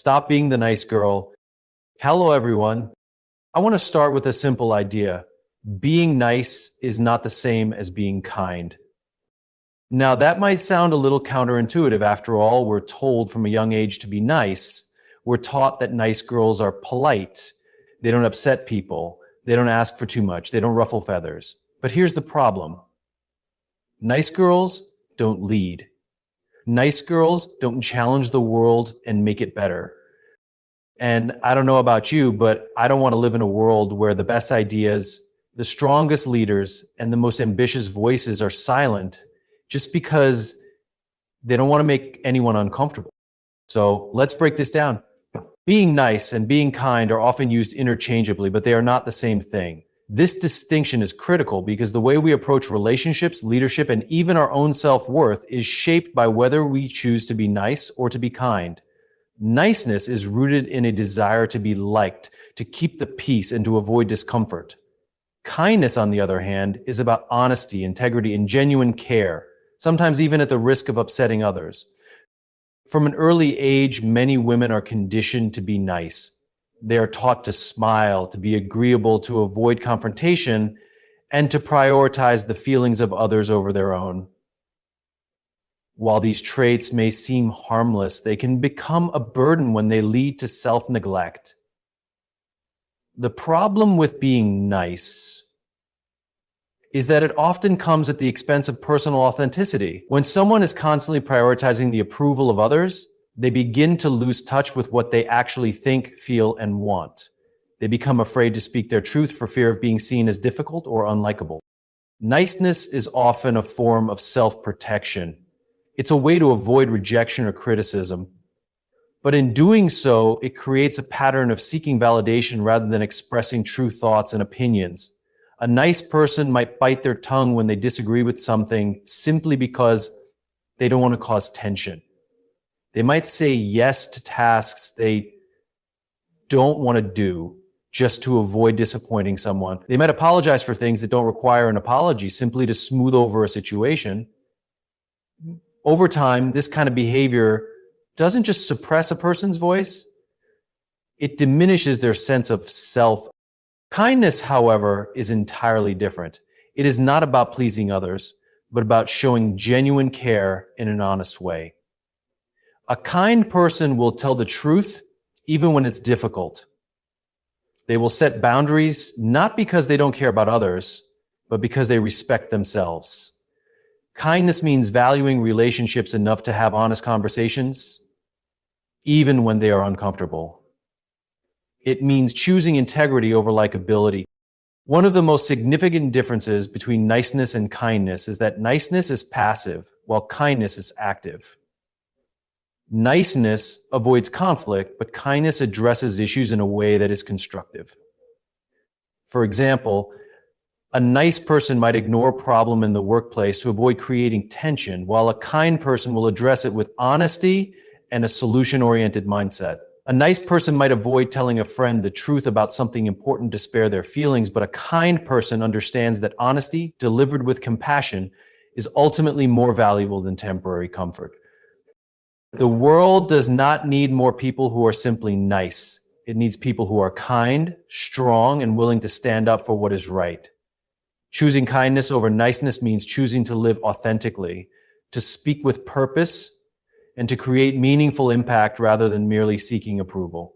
Stop being the nice girl. Hello, everyone. I want to start with a simple idea. Being nice is not the same as being kind. Now, that might sound a little counterintuitive. After all, we're told from a young age to be nice. We're taught that nice girls are polite. They don't upset people. They don't ask for too much. They don't ruffle feathers. But here's the problem. Nice girls don't lead. Nice girls don't challenge the world and make it better. And I don't know about you, but I don't want to live in a world where the best ideas, the strongest leaders, and the most ambitious voices are silent just because they don't want to make anyone uncomfortable. So let's break this down. Being nice and being kind are often used interchangeably, but they are not the same thing. This distinction is critical because the way we approach relationships, leadership, and even our own self-worth is shaped by whether we choose to be nice or to be kind. Niceness is rooted in a desire to be liked, to keep the peace, and to avoid discomfort. Kindness, on the other hand, is about honesty, integrity, and genuine care, sometimes even at the risk of upsetting others. From an early age, many women are conditioned to be nice. They are taught to smile, to be agreeable, to avoid confrontation, and to prioritize the feelings of others over their own. While these traits may seem harmless, they can become a burden when they lead to self-neglect. The problem with being nice is that it often comes at the expense of personal authenticity. When someone is constantly prioritizing the approval of others, they begin to lose touch with what they actually think, feel, and want. They become afraid to speak their truth for fear of being seen as difficult or unlikable. Niceness is often a form of self-protection. It's a way to avoid rejection or criticism. But in doing so, it creates a pattern of seeking validation rather than expressing true thoughts and opinions. A nice person might bite their tongue when they disagree with something simply because they don't want to cause tension. They might say yes to tasks they don't want to do just to avoid disappointing someone. They might apologize for things that don't require an apology simply to smooth over a situation. Over time, this kind of behavior doesn't just suppress a person's voice, it diminishes their sense of self. Kindness, however, is entirely different. It is not about pleasing others, but about showing genuine care in an honest way. A kind person will tell the truth even when it's difficult. They will set boundaries not because they don't care about others, but because they respect themselves. Kindness means valuing relationships enough to have honest conversations, even when they are uncomfortable. It means choosing integrity over likability. One of the most significant differences between niceness and kindness is that niceness is passive, while kindness is active. Niceness avoids conflict, but kindness addresses issues in a way that is constructive. For example, a nice person might ignore a problem in the workplace to avoid creating tension, while a kind person will address it with honesty and a solution-oriented mindset. A nice person might avoid telling a friend the truth about something important to spare their feelings, but a kind person understands that honesty, delivered with compassion, is ultimately more valuable than temporary comfort. The world does not need more people who are simply nice. It needs people who are kind, strong, and willing to stand up for what is right. Choosing kindness over niceness means choosing to live authentically, to speak with purpose, and to create meaningful impact rather than merely seeking approval.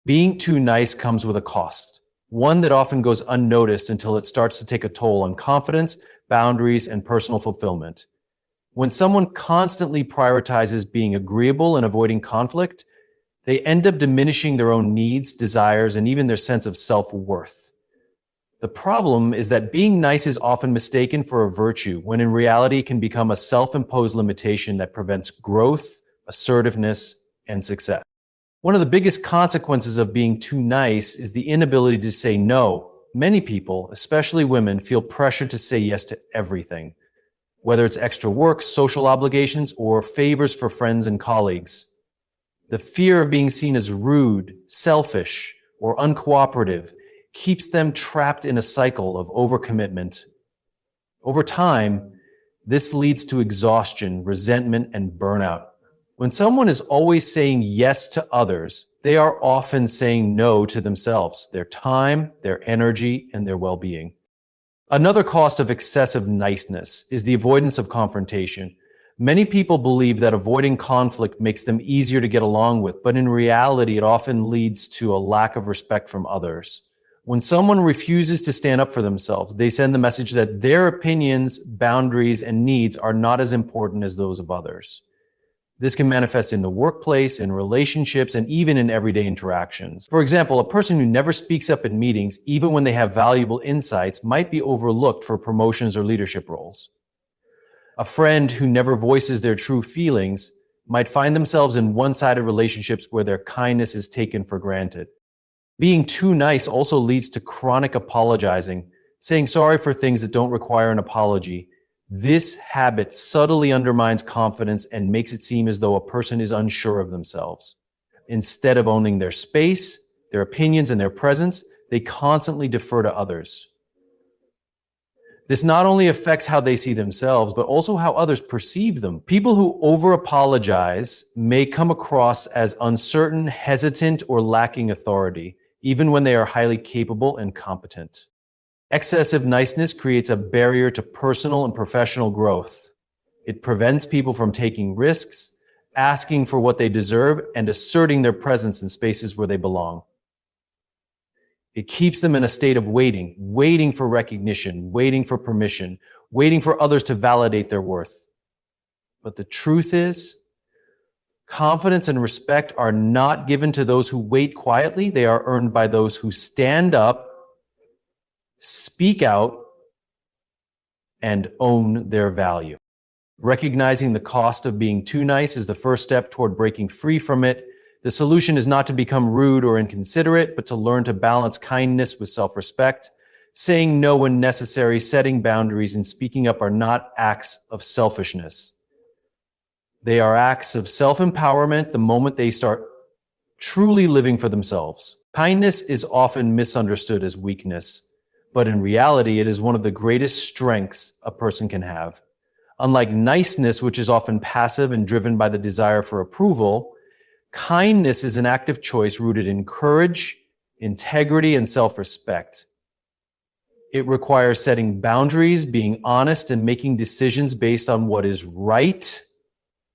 Being too nice comes with a cost, one that often goes unnoticed until it starts to take a toll on confidence, boundaries, and personal fulfillment. When someone constantly prioritizes being agreeable and avoiding conflict, they end up diminishing their own needs, desires, and even their sense of self-worth. The problem is that being nice is often mistaken for a virtue, when in reality it can become a self-imposed limitation that prevents growth, assertiveness, and success. One of the biggest consequences of being too nice is the inability to say no. Many people, especially women, feel pressured to say yes to everything, whether it's extra work, social obligations, or favors for friends and colleagues. The fear of being seen as rude, selfish, or uncooperative keeps them trapped in a cycle of overcommitment. Over time, this leads to exhaustion, resentment, and burnout. When someone is always saying yes to others, they are often saying no to themselves, their time, their energy, and their well-being. Another cost of excessive niceness is the avoidance of confrontation. Many people believe that avoiding conflict makes them easier to get along with, but in reality, it often leads to a lack of respect from others. When someone refuses to stand up for themselves, they send the message that their opinions, boundaries, and needs are not as important as those of others. This can manifest in the workplace, in relationships, and even in everyday interactions. For example, a person who never speaks up in meetings, even when they have valuable insights, might be overlooked for promotions or leadership roles. A friend who never voices their true feelings might find themselves in one-sided relationships where their kindness is taken for granted. Being too nice also leads to chronic apologizing, saying sorry for things that don't require an apology. This habit subtly undermines confidence and makes it seem as though a person is unsure of themselves. Instead of owning their space, their opinions, and their presence, they constantly defer to others. This not only affects how they see themselves, but also how others perceive them. People who over-apologize may come across as uncertain, hesitant, or lacking authority, even when they are highly capable and competent. Excessive niceness creates a barrier to personal and professional growth. It prevents people from taking risks, asking for what they deserve, and asserting their presence in spaces where they belong. It keeps them in a state of waiting for recognition, waiting for permission, waiting for others to validate their worth. But the truth is, confidence and respect are not given to those who wait quietly. They are earned by those who stand up, speak out, and own their value. Recognizing the cost of being too nice is the first step toward breaking free from it. The solution is not to become rude or inconsiderate, but to learn to balance kindness with self-respect. Saying no when necessary, setting boundaries, and speaking up are not acts of selfishness. They are acts of self-empowerment the moment they start truly living for themselves. Kindness is often misunderstood as weakness, but in reality, it is one of the greatest strengths a person can have. Unlike niceness, which is often passive and driven by the desire for approval, kindness is an active choice rooted in courage, integrity, and self-respect. It requires setting boundaries, being honest, and making decisions based on what is right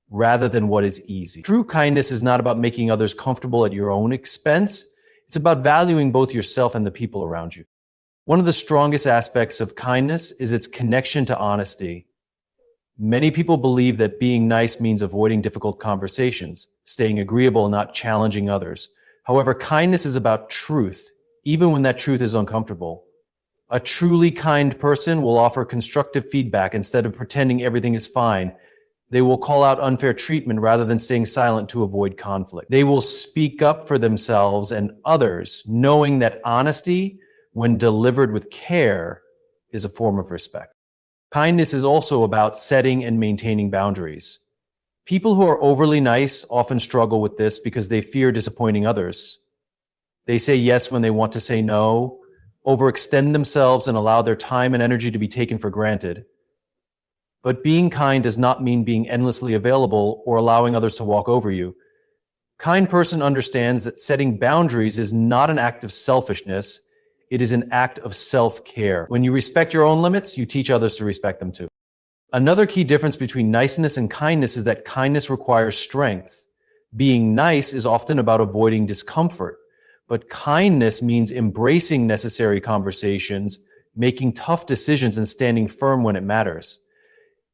rather than what is easy. True kindness is not about making others comfortable at your own expense. It's about valuing both yourself and the people around you. One of the strongest aspects of kindness is its connection to honesty. Many people believe that being nice means avoiding difficult conversations, staying agreeable, and not challenging others. However, kindness is about truth, even when that truth is uncomfortable. A truly kind person will offer constructive feedback instead of pretending everything is fine. They will call out unfair treatment rather than staying silent to avoid conflict. They will speak up for themselves and others, knowing that honesty, when delivered with care, is a form of respect. Kindness is also about setting and maintaining boundaries. People who are overly nice often struggle with this because they fear disappointing others. They say yes when they want to say no, overextend themselves, and allow their time and energy to be taken for granted. But being kind does not mean being endlessly available or allowing others to walk over you. A kind person understands that setting boundaries is not an act of selfishness. It is an act of self-care. When you respect your own limits, you teach others to respect them too. Another key difference between niceness and kindness is that kindness requires strength. Being nice is often about avoiding discomfort, but kindness means embracing necessary conversations, making tough decisions, and standing firm when it matters.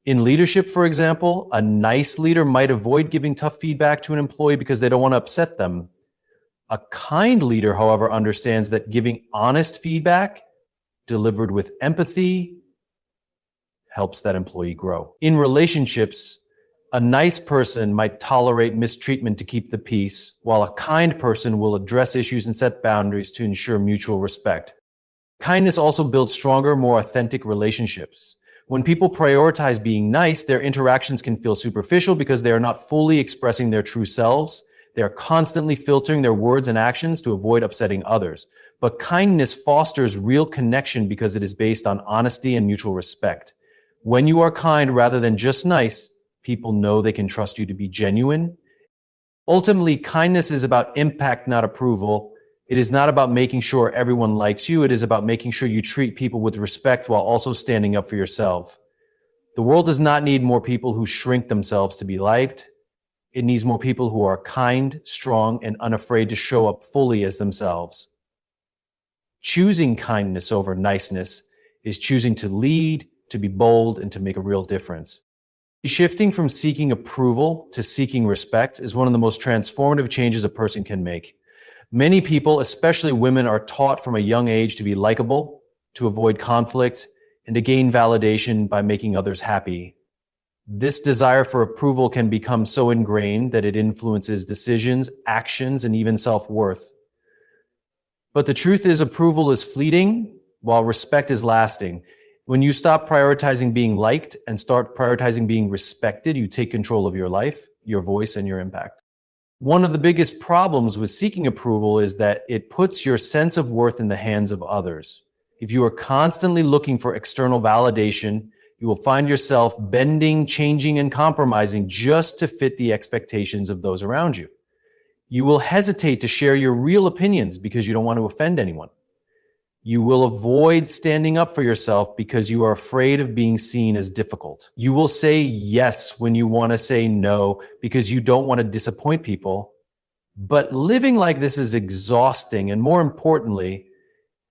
In leadership, for example, a nice leader might avoid giving tough feedback to an employee because they don't want to upset them. A kind leader, however, understands that giving honest feedback, delivered with empathy, helps that employee grow. In relationships, a nice person might tolerate mistreatment to keep the peace, while a kind person will address issues and set boundaries to ensure mutual respect. Kindness also builds stronger, more authentic relationships. When people prioritize being nice, their interactions can feel superficial because they are not fully expressing their true selves. They are constantly filtering their words and actions to avoid upsetting others. But kindness fosters real connection because it is based on honesty and mutual respect. When you are kind rather than just nice, people know they can trust you to be genuine. Ultimately, kindness is about impact, not approval. It is not about making sure everyone likes you. It is about making sure you treat people with respect while also standing up for yourself. The world does not need more people who shrink themselves to be liked. It needs more people who are kind, strong, and unafraid to show up fully as themselves. Choosing kindness over niceness is choosing to lead, to be bold, and to make a real difference. Shifting from seeking approval to seeking respect is one of the most transformative changes a person can make. Many people, especially women, are taught from a young age to be likable, to avoid conflict, and to gain validation by making others happy. This desire for approval can become so ingrained that it influences decisions, actions, and even self-worth. But the truth is, approval is fleeting, while respect is lasting. When you stop prioritizing being liked and start prioritizing being respected, you take control of your life, your voice, and your impact. One of the biggest problems with seeking approval is that it puts your sense of worth in the hands of others. If you are constantly looking for external validation, you will find yourself bending, changing, and compromising just to fit the expectations of those around you. You will hesitate to share your real opinions because you don't want to offend anyone. You will avoid standing up for yourself because you are afraid of being seen as difficult. You will say yes when you want to say no because you don't want to disappoint people. But living like this is exhausting, and more importantly,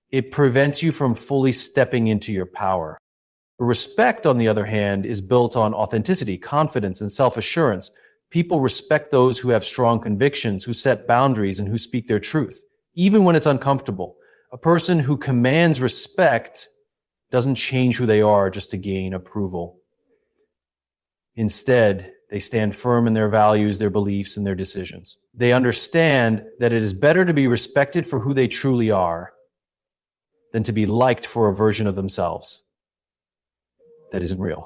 it prevents you from fully stepping into your power. Respect, on the other hand, is built on authenticity, confidence, and self-assurance. People respect those who have strong convictions, who set boundaries, and who speak their truth, even when it's uncomfortable. A person who commands respect doesn't change who they are just to gain approval. Instead, they stand firm in their values, their beliefs, and their decisions. They understand that it is better to be respected for who they truly are than to be liked for a version of themselves that isn't real.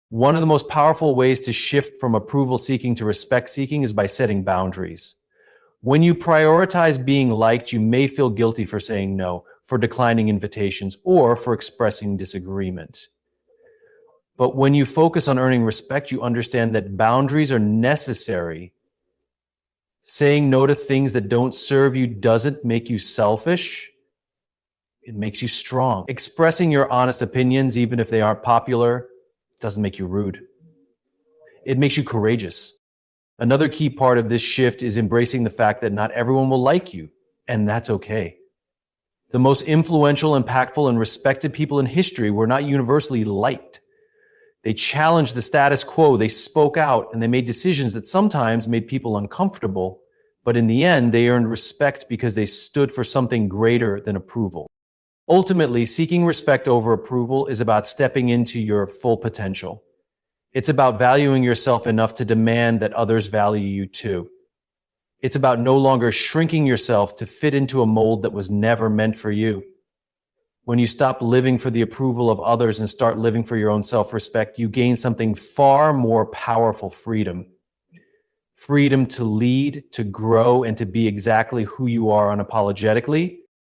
One of the most powerful ways to shift from approval seeking to respect seeking is by setting boundaries. When you prioritize being liked, you may feel guilty for saying no, for declining invitations, or for expressing disagreement. But when you focus on earning respect, you understand that boundaries are necessary. Saying no to things that don't serve you doesn't make you selfish. It makes you strong. Expressing your honest opinions, even if they aren't popular, doesn't make you rude. It makes you courageous. Another key part of this shift is embracing the fact that not everyone will like you, and that's okay. The most influential, impactful, and respected people in history were not universally liked. They challenged the status quo, they spoke out, and they made decisions that sometimes made people uncomfortable, but in the end, they earned respect because they stood for something greater than approval. Ultimately, seeking respect over approval is about stepping into your full potential. It's about valuing yourself enough to demand that others value you too. It's about no longer shrinking yourself to fit into a mold that was never meant for you. When you stop living for the approval of others and start living for your own self-respect, you gain something far more powerful: freedom. Freedom to lead, to grow, and to be exactly who you are unapologetically,